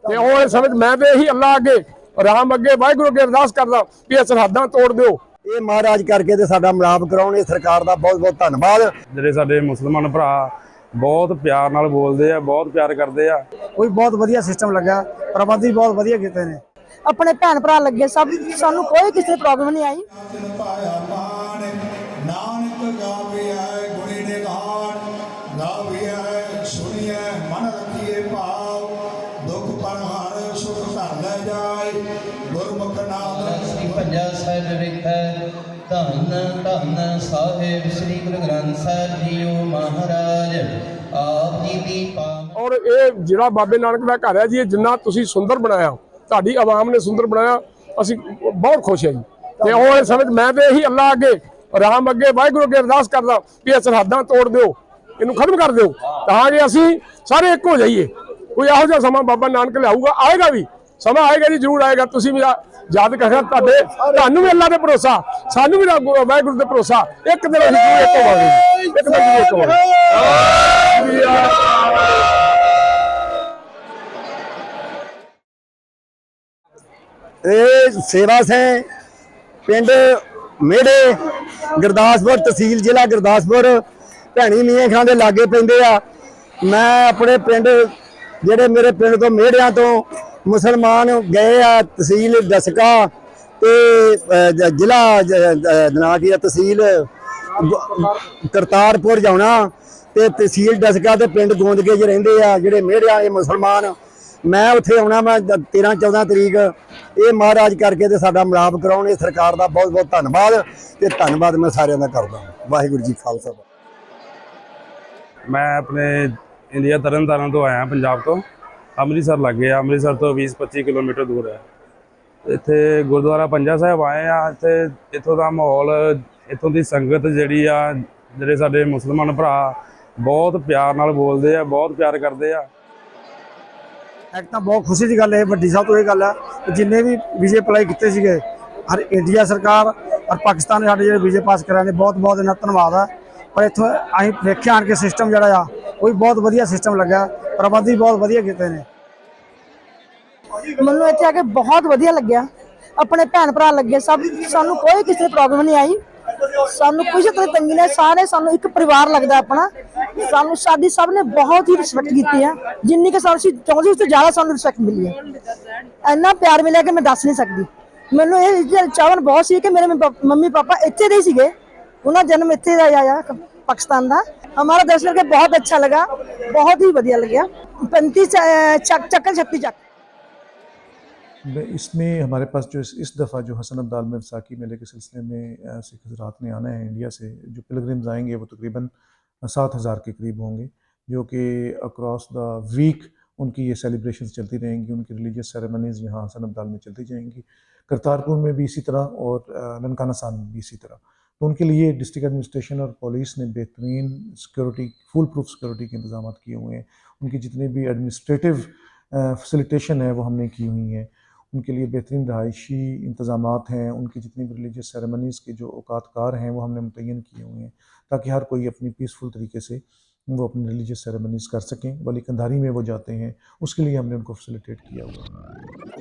ਤੇ ਉਹ ਸਮਝ मैं तो यही अल्लाह अगे राम अगे वाहिगुरू अगे अरदास करदा भी ये सरहदां तोड़ दिओ। ਇਹ ਮਹਾਰਾਜ ਕਰਕੇ ਤੇ ਸਾਡਾ ਮਿਲਾਪ ਕਰਾਉਣ, ਇਹ ਸਰਕਾਰ ਦਾ ਬਹੁਤ ਬਹੁਤ ਧੰਨਵਾਦ। ਜਿਹੜੇ ਸਾਡੇ ਮੁਸਲਮਾਨ ਭਰਾ ਬਹੁਤ ਪਿਆਰ ਨਾਲ ਬੋਲਦੇ ਆ, ਬਹੁਤ ਪਿਆਰ ਕਰਦੇ ਆ। ਕੋਈ ਬਹੁਤ ਵਧੀਆ ਸਿਸਟਮ ਲੱਗਾ, ਪ੍ਰਬੰਧ ਵੀ ਬਹੁਤ ਵਧੀਆ ਕੀਤੇ ਨੇ। अपने भैन भरा लगे सब, सानू कोई किसी प्रॉब्लम नहीं आई। धन धन साहिब श्री गुरु ग्रंथ साहिब जीओ महाराज आप जी दी और ये जिहड़ा बाबे नानक दा घर है जी, जिन्ना तुसीं सुंदर बनाया, ਤੁਹਾਡੀ आवाम ने सुंदर बनाया, ਅਸੀਂ बहुत खुश है जी। ਤੇ ਉਹ ਸਮਝ मैं तो यही अल्लाह अगे राम अगे वाहिगुरू अगे अरदास करदा भी ये सरहदां तोड़ दिओ, इहनूं खत्म कर दिओ, तां कि ਅਸੀਂ ਸਾਰੇ ਇੱਕ ਹੋ ਜਾਈਏ। कोई ਇਹੋ ਜਿਹਾ ਸਮਾਂ ਬਾਬਾ ਨਾਨਕ ਲਿਆਊਗਾ, ਆਏਗਾ ਵੀ ਸਮਾਂ, ਆਏਗਾ ਜੀ, ਜ਼ਰੂਰ ਆਏਗਾ। ਤੁਸੀਂ ਵੀ याद करना, ਤੁਹਾਨੂੰ ਵੀ ਅੱਲਾਹ ਤੇ ਭਰੋਸਾ, ਸਾਨੂੰ ਵੀ ਵਾਹਿਗੁਰੂ ਤੇ ਭਰੋਸਾ, ਇੱਕ ਦਿਨ ਅਸੀਂ ਜ਼ਰੂਰ ਇੱਕ ਹੋਵਾਂਗੇ, ਇੱਕ ਦਿਨ ਜ਼ਰੂਰ ਇੱਕ ਹੋਵਾਂਗੇ। ਇਹ ਸੇਵਾ ਸਿੰਘ ਪਿੰਡ ਮੇੜੇ, ਗੁਰਦਾਸਪੁਰ ਤਹਿਸੀਲ, ਜ਼ਿਲ੍ਹਾ ਗੁਰਦਾਸਪੁਰ, ਭੈਣੀ ਮੀਆਂ ਖਾਂ ਦੇ ਲਾਗੇ ਪੈਂਦੇ ਆ। ਮੈਂ ਆਪਣੇ ਪਿੰਡ, ਜਿਹੜੇ ਮੇਰੇ ਪਿੰਡ ਤੋਂ ਮੇੜਿਆਂ ਤੋਂ मुसलमान गए आ तहसील दसका ते जिला ना की तहसील करतारपुर जाना ते तहसील दसका ते पिंड गोंदगे च रहिंदे आ जिहड़े मेड़े वाले मुसलमान। मैं उत्थे आउणा, मैं 13-14 तरीक। ये महाराज करके ते साडा मिलाप कराउण, ये सरकार दा बहुत बहुत धन्नवाद। ते धन्नवाद मैं सारिਆਂ ਦਾ करदा। वाहिगुरू जी खालसा। मैं अपने इंडिया तरन तारण तो आया, पंजाब तो ਅੰਮ੍ਰਿਤਸਰ ਲੱਗੇ ਆ। ਅੰਮ੍ਰਿਤਸਰ ਤੋਂ 20-25 ਕਿਲੋਮੀਟਰ ਦੂਰ ਹੈ। ਇੱਥੇ ਗੁਰਦੁਆਰਾ ਪੰਜਾ ਸਾਹਿਬ ਆਏ ਆ। ਇੱਥੋਂ ਦਾ ਮਾਹੌਲ, ਇੱਥੋਂ ਦੀ ਸੰਗਤ ਜਿਹੜੀ ਆ, ਜਿਹੜੇ ਸਾਡੇ ਮੁਸਲਮਾਨ ਭਰਾ ਬਹੁਤ ਪਿਆਰ ਨਾਲ ਬੋਲਦੇ ਆ, ਬਹੁਤ ਪਿਆਰ ਕਰਦੇ ਆ। ਇੱਕ ਤਾਂ ਬਹੁਤ ਖੁਸ਼ੀ ਦੀ ਗੱਲ ਹੈ, ਵੱਡੀ ਸਭ ਤੋਂ ਇਹ ਗੱਲ ਹੈ ਕਿ ਜਿੰਨੇ ਵੀ ਵੀਜ਼ੇ ਅਪਲਾਈ ਕੀਤੇ ਸੀਗੇ, ਹਰ ਇੰਡੀਆ ਸਰਕਾਰ ਔਰ ਪਾਕਿਸਤਾਨ ਨੇ ਸਾਡੇ ਜਿਹੜੇ ਵੀਜ਼ੇ ਪਾਸ ਕਰਾਏ ਨੇ, ਬਹੁਤ ਬਹੁਤ ਇਹਨਾਂ ਦਾ ਧੰਨਵਾਦ ਹੈ। ਪਰ ਇੱਥੋਂ ਅਸੀਂ ਵੇਖਿਆ ਆਣ ਕੇ ਸਿਸਟਮ ਜਿਹੜਾ ਆ, ਉਹ ਵੀ ਬਹੁਤ ਵਧੀਆ ਸਿਸਟਮ ਲੱਗਾ, ਪ੍ਰਬੰਧ ਵੀ ਬਹੁਤ ਵਧੀਆ ਕੀਤੇ ਨੇ। ਮੈਨੂੰ ਇੱਥੇ ਆ ਕੇ ਬਹੁਤ ਵਧੀਆ ਲੱਗਿਆ, ਆਪਣੇ ਭੈਣ ਭਰਾ ਲੱਗੇ सब, सानू कोई किसी प्रॉब्लम नहीं आई, सानू किसी तरह तंगी नहीं, सारे सानू एक परिवार लगता अपना। सानू साडी सब ने बहुत ही रिस्पैक्ट की है, जिन्नी कि सानू चाहते उससे ज़्यादा सानू रिस्पैक्ट मिली है। इन्ना प्यार मिला कि मैं दस नहीं सकती। मैनू ये चाहन बहुत सी कि मेरे मम्मी पापा इत्थे दे सीगे, उन्होंने जन्म इत्थे दा आया पाकिस्तान का। हमारा दर्शन करके बहुत अच्छा लगा, बहुत ही बढ़िया लगा। 35 चक्कर 36 चक्कर। इसमें हमारे पास जो इस दफ़ा जो हसन अब्दाल में वसाकी मेले के सिलसिले में सिख हज़रात ने आना है इंडिया से, जो पिलग्रिम्स आएंगे वो तकरीबन 7,000 के करीब होंगे, जो कि अक्रॉस द वीक उनकी ये सेलिब्रेशंस चलती रहेंगी। उनकी रिलीजियस सेरेमनीज़ यहाँ हसन अब्दाल में चलती जाएंगी, करतारपुर में भी इसी तरह और ननकाना साहिब में भी इसी तरह। तो उनके लिए डिस्ट्रिक्ट एडमिनिस्ट्रेशन और पुलिस ने बेहतरीन सिक्योरिटी, फुल प्रूफ सिक्योरिटी के इंतजाम किए हुए हैं। उनकी जितनी भी एडमिनिस्ट्रेटिव फैसिलिटेशन है वो हमने की हुई हैं। उनके लिए बेहतरीन रहायशी इंतज़ामात हैं। उनकी जितनी भी रिलीजियस सेरेमनीज़ के जो औकातकार हैं वो हमने मुतय्यन किए हुए हैं, ताकि हर कोई अपनी पीसफुल तरीके से वो अपनी रिलीजियस सेरेमनीज़ कर सकें। वली कंधारी में वो जाते हैं, उसके लिए हमने उनको फैसिलिटेट किया हुआ है।